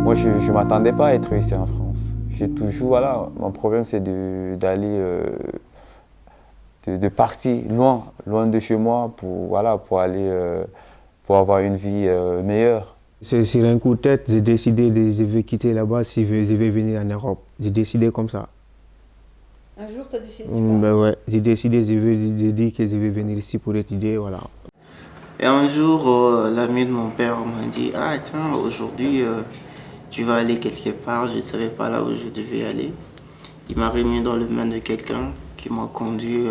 Moi, je ne m'attendais pas à être ici en France. J'ai toujours, voilà, mon problème c'est d'aller, de partir loin de chez moi pour, voilà, pour aller, pour avoir une vie meilleure. C'est sur un coup de tête, j'ai décidé de je vais quitter là-bas si je vais venir en Europe. J'ai décidé comme ça. Un jour, tu as décidé Ben ouais, j'ai décidé, j'ai dit que je vais venir ici pour étudier, voilà. Et un jour, l'ami de mon père m'a dit « Ah tiens, aujourd'hui, tu vas aller quelque part. » Je ne savais pas là où je devais aller. Il m'a remis dans le main de quelqu'un qui m'a conduit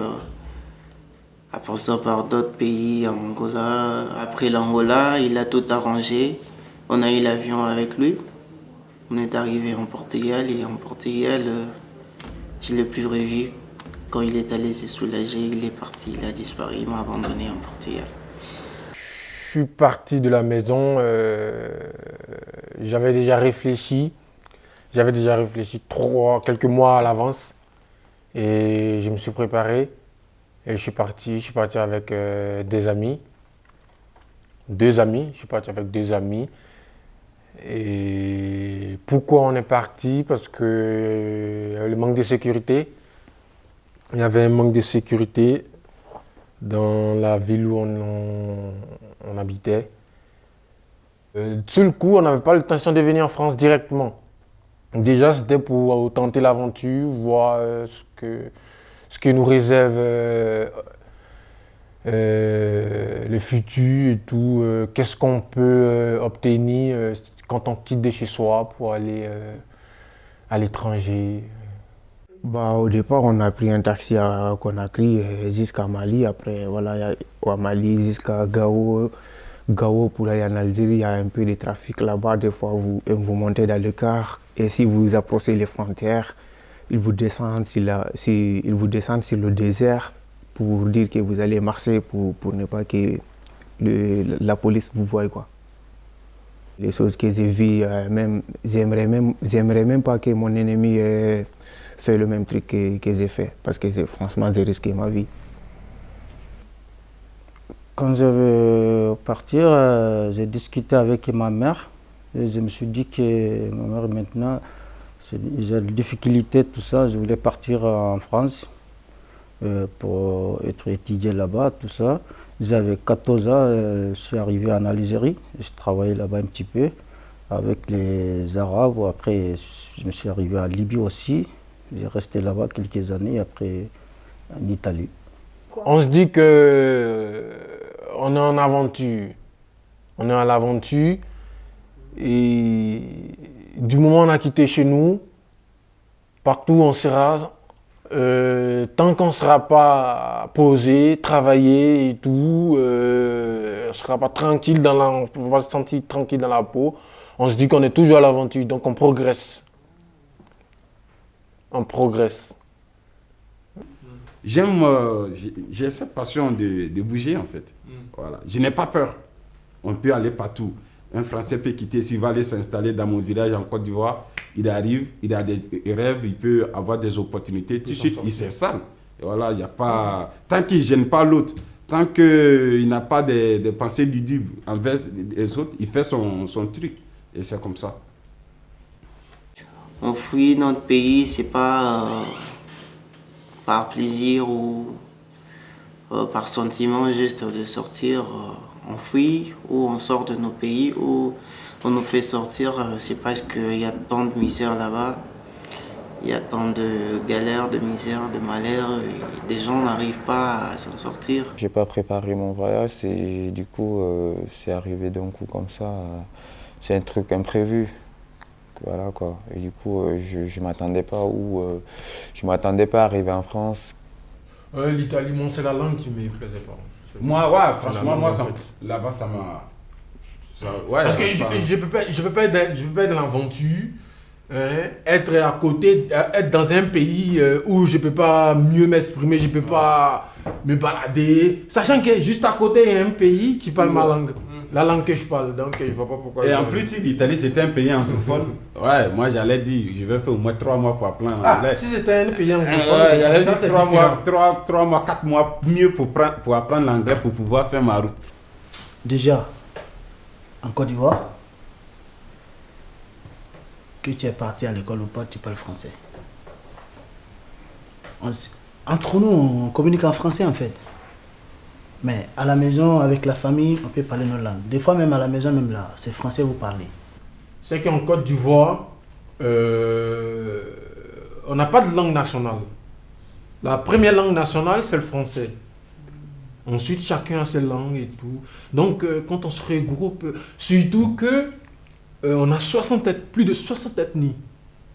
à passer par d'autres pays, en Angola. Après l'Angola, il a tout arrangé. On a eu l'avion avec lui. On est arrivé en Portugal et en Portugal, je ne l'ai plus revu. Quand il est allé se soulager, il est parti, il a disparu, il m'a abandonné en Portugal. Je suis parti de la maison, j'avais déjà réfléchi quelques mois à l'avance et je me suis préparé et je suis parti avec des amis. Je suis parti avec deux amis. Et pourquoi on est parti? Parce que le manque de sécurité. Il y avait un manque de sécurité dans la ville où on habitait. Sur le coup, on n'avait pas l'intention de venir en France directement. Déjà, c'était pour tenter l'aventure, voir ce que nous réserve le futur et tout. Qu'est-ce qu'on peut obtenir quand on quitte de chez soi pour aller à l'étranger. Bah, au départ, on a pris un taxi à Conakry jusqu'à Mali. Après, voilà, à Mali jusqu'à Gao. Gao pour aller en Algérie, il y a un peu de trafic là-bas. Des fois, vous montez dans le car et si vous approchez les frontières, ils vous descendent sur le désert pour dire que vous allez marcher pour ne pas que la police vous voie, quoi. Les choses que j'ai vues, j'aimerais même pas que mon ennemi fait le même truc que j'ai fait, parce que franchement, j'ai risqué ma vie. Quand je veux partir, j'ai discuté avec ma mère et je me suis dit que ma mère maintenant, j'ai des difficultés, tout ça. Je voulais partir en France pour être étudié là-bas, tout ça. J'avais 14 ans, je suis arrivé en Algérie, je travaillais là-bas un petit peu avec les Arabes. Après, je me suis arrivé en Libye aussi. J'ai resté là-bas quelques années, après en Italie. On se dit que on est en aventure. On est à l'aventure et du moment où on a quitté chez nous, partout on sera, tant qu'on ne sera pas posé, travaillé et tout, on ne sera pas tranquille on ne va pas se sentir tranquille dans la peau. On se dit qu'on est toujours à l'aventure, donc on progresse. On progresse. J'ai cette passion de bouger en fait. Voilà. Je n'ai pas peur. On peut aller partout. Un Français peut quitter, s'il va aller s'installer dans mon village en Côte d'Ivoire, il arrive, il a des rêves, il peut avoir des opportunités. Tout de suite, il s'installe. Et voilà, il n'y a pas... Tant qu'il ne gêne pas l'autre, tant qu'il n'a pas des pensées ludiques envers les autres, il fait son truc. Et c'est comme ça. On fuit notre pays, c'est pas par plaisir ou par sentiment juste de sortir. On fuit ou on sort de nos pays ou on nous fait sortir. C'est parce qu'il y a tant de misère là-bas. il y a tant de galères, de misères, de malheurs, et des gens n'arrivent pas à s'en sortir. J'ai pas préparé mon voyage et du coup, c'est arrivé d'un coup comme ça. C'est un truc imprévu. Voilà quoi. Et du coup, je m'attendais pas je m'attendais pas à arriver en France. L'Italie, moi, c'est la langue qui me plaisait pas. Moi, ouais, franchement, moi, en fait. là-bas, ça m'a. Ouais, Parce que je peux pas être dans l'aventure, être à côté, être dans un pays où je peux pas mieux m'exprimer, je peux pas me balader, sachant que juste à côté, il y a un pays qui parle ma langue, la langue que je parle, donc je vois pas pourquoi. Et en plus, si l'Italie c'était un pays anglophone, ouais, moi j'allais dire, je vais faire au moins 3 mois pour apprendre l'anglais. Si c'était un pays anglophone, Ouais, j'allais ça, dire c'est 3 mois, différent. 3 mois, 4 mois mieux pour apprendre l'anglais pour pouvoir faire ma route. Déjà, en Côte d'Ivoire, que tu es parti à l'école ou pas, tu parles français. Entre nous, on communique en français en fait. Mais à la maison, avec la famille, on peut parler nos langues. Des fois même à la maison, même là, c'est français vous parlez. C'est qu'en Côte d'Ivoire, on n'a pas de langue nationale. La première langue nationale, c'est le français. Ensuite, chacun a ses langues et tout. Donc, quand on se regroupe, surtout que on a plus de 60 ethnies.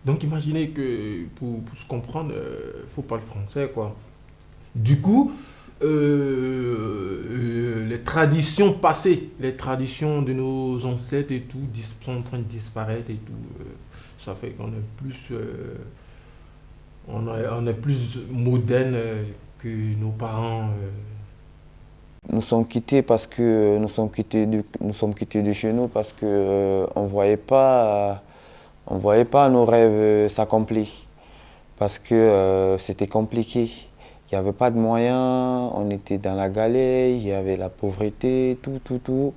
Donc, imaginez que pour se comprendre, il faut parler français, quoi. Du coup, les traditions passées, les traditions de nos ancêtres et tout, sont en train de disparaître et tout. Ça fait qu'on est plus, on est plus moderne que nos parents. Nous sommes quittés nous sommes quittés de chez nous parce que on voyait pas nos rêves s'accomplir parce que c'était compliqué. Il n'y avait pas de moyens, on était dans la galère, il y avait la pauvreté, tout.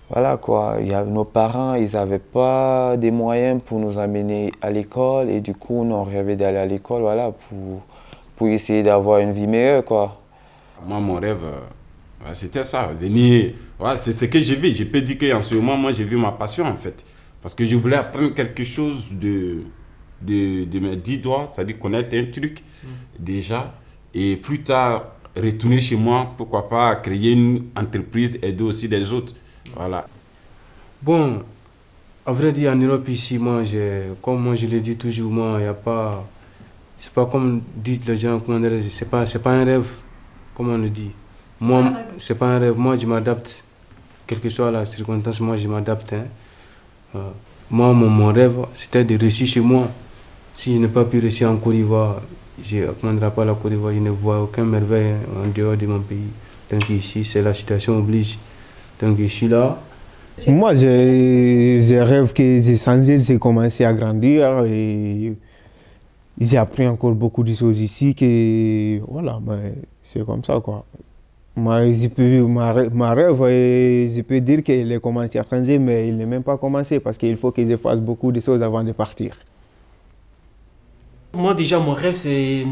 Voilà quoi. Nos parents, ils n'avaient pas des moyens pour nous amener à l'école et du coup, on rêvait d'aller à l'école, voilà, pour essayer d'avoir une vie meilleure quoi. Moi, mon rêve, c'était ça, venir. Ouais, c'est ce que j'ai vu. Je peux dire qu'en ce moment, moi, j'ai vu ma passion en fait. Parce que je voulais apprendre quelque chose de mes 10 doigts, c'est-à-dire connaître un truc déjà. Et plus tard, retourner chez moi, pourquoi pas créer une entreprise, aider aussi les autres. Voilà. Bon, à vrai dire, en Europe, ici, comme moi je l'ai dit toujours, moi, il n'y a pas. C'est pas comme disent les gens, c'est pas un rêve, comme on le dit. Moi, c'est pas un rêve. Moi, je m'adapte. Quelle que soit la circonstance, moi, je m'adapte. Moi, mon rêve, c'était de réussir chez moi. Si je n'ai pas pu réussir en Côte d'Ivoire, je n'apprendrai pas la Côte d'Ivoire, je ne vois aucun merveille en dehors de mon pays. Donc ici, c'est la situation oblige. Donc je suis là. Moi, je rêve que j'ai commencé à grandir et j'ai appris encore beaucoup de choses ici. Que, voilà, c'est comme ça quoi. Ma rêve, je peux dire qu'il a commencé à changer, mais il n'est même pas commencé parce qu'il faut que je fasse beaucoup de choses avant de partir. Moi déjà, mon rêve c'était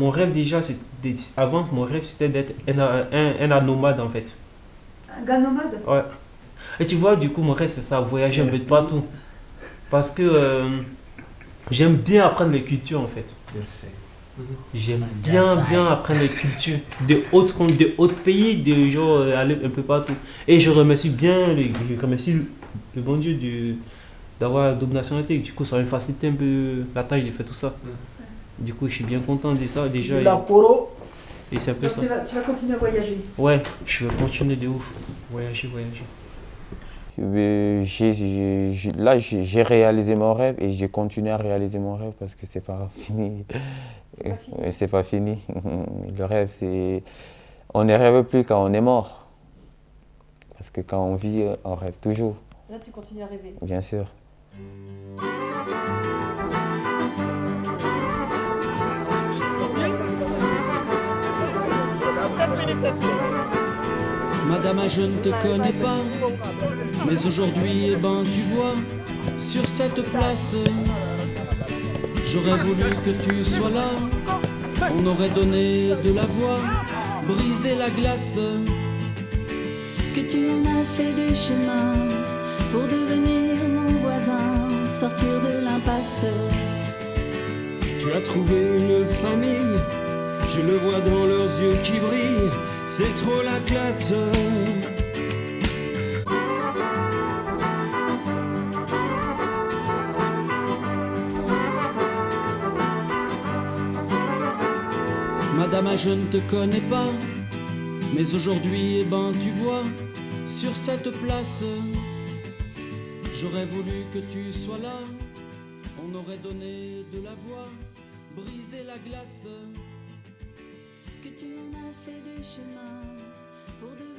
d'être un nomade en fait. Un gars nomade? Ouais. Et tu vois, du coup, mon rêve c'est ça, voyager un peu de partout. Parce que j'aime bien apprendre les cultures en fait. J'aime bien apprendre les cultures de autres pays, de genre aller un peu partout. Et je remercie le bon Dieu d'avoir double nationalité. Du coup, ça va me faciliter un peu la tâche de faire tout ça. Du coup, je suis bien content de ça déjà. La poro. Et c'est un peu Donc ça. tu vas continuer à voyager? Ouais, je vais continuer de ouf. Voyager. Là, j'ai réalisé mon rêve et j'ai continué à réaliser mon rêve parce que c'est pas fini. C'est pas fini. Le rêve, c'est. On ne rêve plus quand on est mort. Parce que quand on vit, on rêve toujours. Là, tu continues à rêver? Bien sûr. Madame, je ne te connais pas, mais aujourd'hui, eh ben, tu vois, sur cette place, j'aurais voulu que tu sois là. On aurait donné de la voix, brisé la glace. Que tu en as fait du chemin pour devenir mon voisin, sortir de l'impasse. Tu as trouvé une famille, je le vois dans leurs yeux qui brillent, c'est trop la classe. Madame, je ne te connais pas, mais aujourd'hui, eh ben, tu vois, sur cette place, j'aurais voulu que tu sois là. On aurait donné de la voix, brisé la glace. Que tu en as fait du chemin pour de